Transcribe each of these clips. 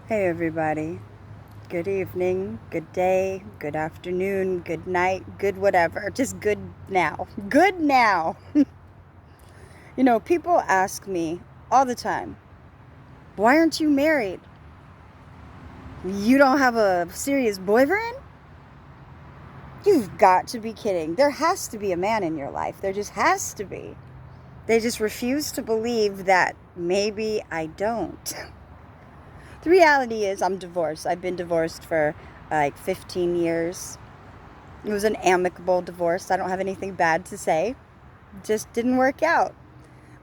Hey everybody. Good evening, good day, good afternoon, good night, good whatever. Just good now. Good now. People ask me all the time, why aren't you married? You don't have a serious boyfriend? You've got to be kidding. There has to be a man in your life. There just has to be. They just refuse to believe that maybe I don't. The reality is, I'm divorced. I've been divorced for like 15 years. It was an amicable divorce. I don't have anything bad to say. Just didn't work out.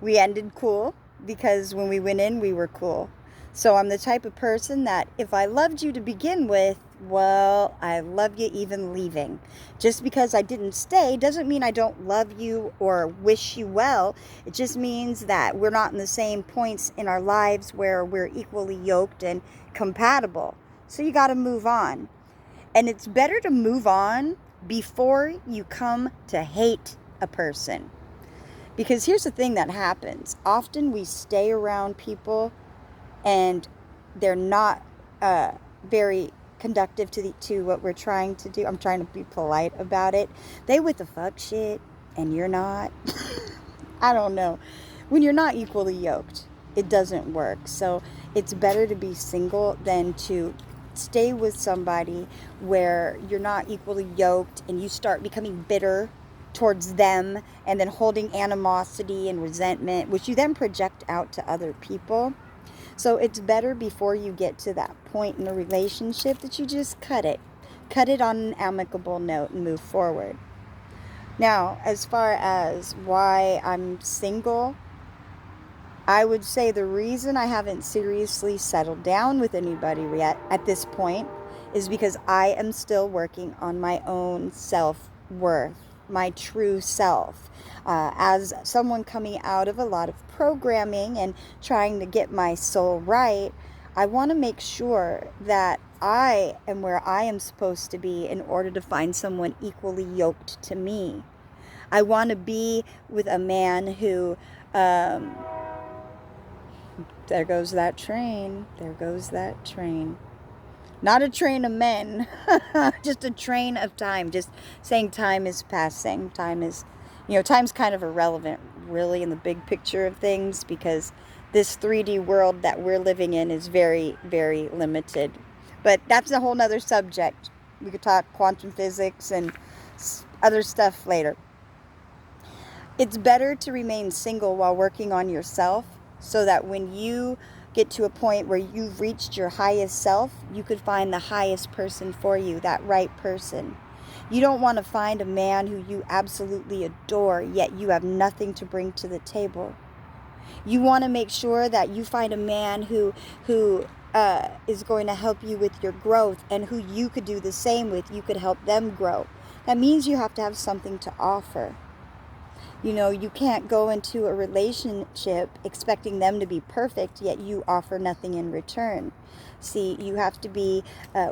We ended cool because when we went in, we were cool. So I'm the type of person that if I loved you to begin with, well, I love you even leaving. Just because I didn't stay doesn't mean I don't love you or wish you well. It just means that we're not in the same points in our lives where we're equally yoked and compatible. So you got to move on. And it's better to move on before you come to hate a person. Because here's the thing that happens. Often we stay around people and they're not very conductive to what we're trying to do. I'm trying to be polite about it. They with the fuck shit and you're not. I don't know. When you're not equally yoked, it doesn't work. So it's better to be single than to stay with somebody where you're not equally yoked and you start becoming bitter towards them and then holding animosity and resentment, which you then project out to other people. So it's better before you get to that point in the relationship that you just cut it. Cut it on an amicable note and move forward. Now, as far as why I'm single, I would say the reason I haven't seriously settled down with anybody yet at this point is because I am still working on my own self-worth, my true self. As someone coming out of a lot of programming and trying to get my soul right, I want to make sure that I am where I am supposed to be in order to find someone equally yoked to me. I want to be with a man who there goes that train. There goes that train. Not a train of men, just a train of time. Just saying time is passing. Time's kind of irrelevant, really, in the big picture of things because this 3D world that we're living in is very, very limited. But that's a whole nother subject. We could talk quantum physics and other stuff later. It's better to remain single while working on yourself so that when you get to a point where you've reached your highest self, you could find the highest person for you, that right person. You don't want to find a man who you absolutely adore, yet you have nothing to bring to the table. You want to make sure that you find a man who is going to help you with your growth and who you could do the same with. You could help them grow. That means you have to have something to offer. You can't go into a relationship expecting them to be perfect, yet you offer nothing in return. See, you have to be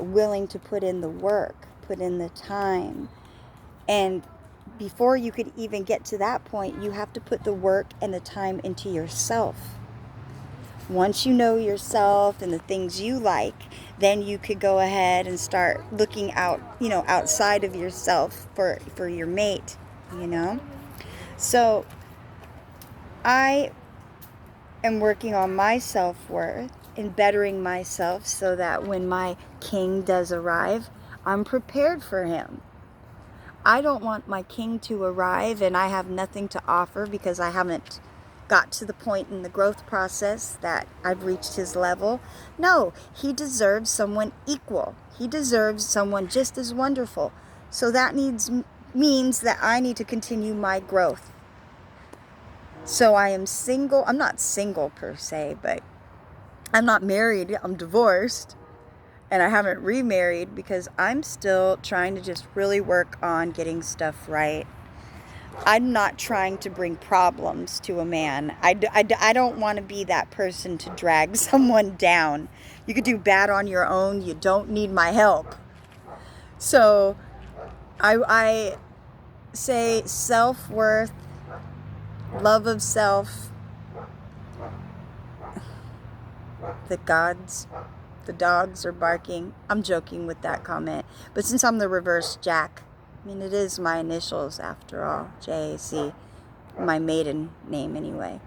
willing to put in the work, put in the time. And before you could even get to that point, you have to put the work and the time into yourself. Once you know yourself and the things you like, then you could go ahead and start looking out, outside of yourself for your mate. So I am working on my self-worth and bettering myself so that when my king does arrive, I'm prepared for him. I don't want my king to arrive and I have nothing to offer because I haven't got to the point in the growth process that I've reached his level. No, he deserves someone equal. He deserves someone just as wonderful. So that means that I need to continue my growth. So I am single. I'm not single per se, but I'm not married. I'm divorced. And I haven't remarried because I'm still trying to just really work on getting stuff right. I'm not trying to bring problems to a man. I don't want to be that person to drag someone down. You could do bad on your own. You don't need my help. So I say self-worth, love of self, the gods, the dogs are barking. I'm joking with that comment. But since I'm the reverse Jack, I mean, it is my initials after all, JAC, my maiden name anyway.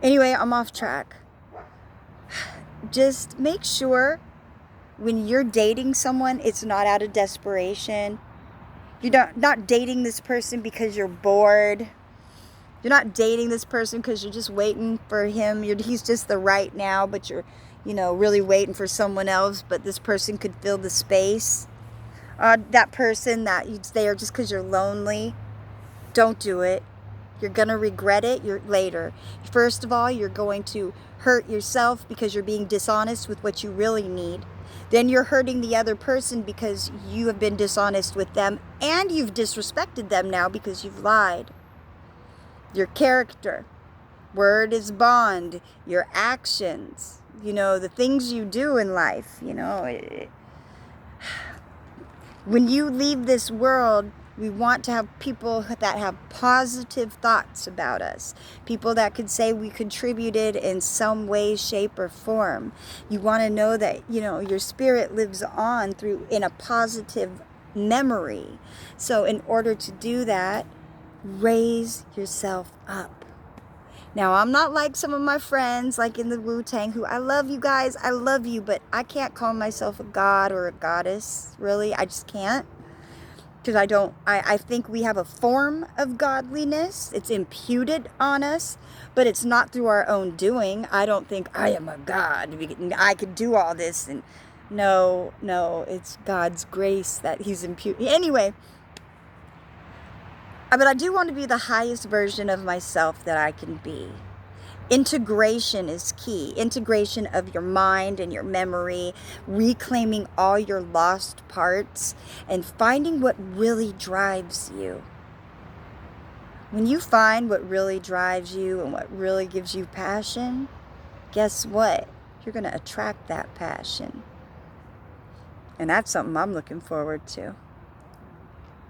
Anyway, I'm off track. Just make sure when you're dating someone, it's not out of desperation. You're not dating this person because you're bored. You're not dating this person because you're just waiting for him. He's just the right now, but you're, really waiting for someone else, but this person could fill the space. That person that you're there just because you're lonely. Don't do it. You're going to regret it later. First of all, you're going to hurt yourself because you're being dishonest with what you really need. Then you're hurting the other person because you have been dishonest with them, and you've disrespected them now because you've lied. Your character, word is bond, your actions, the things you do in life, when you leave this world, we want to have people that have positive thoughts about us. People that could say we contributed in some way, shape, or form. You want to know that, your spirit lives on in a positive memory. So in order to do that, raise yourself up. Now, I'm not like some of my friends, like in the Wu-Tang, who I love you guys, I love you, but I can't call myself a god or a goddess, really. I just can't. Because I think we have a form of godliness. It's imputed on us, but it's not through our own doing. I don't think I am a god. I could do all this. And no, it's God's grace that he's imputed. Anyway, but I do want to be the highest version of myself that I can be. Integration is key. Integration of your mind and your memory, reclaiming all your lost parts, and finding what really drives you. When you find what really drives you and what really gives you passion, guess what? You're going to attract that passion. And that's something I'm looking forward to.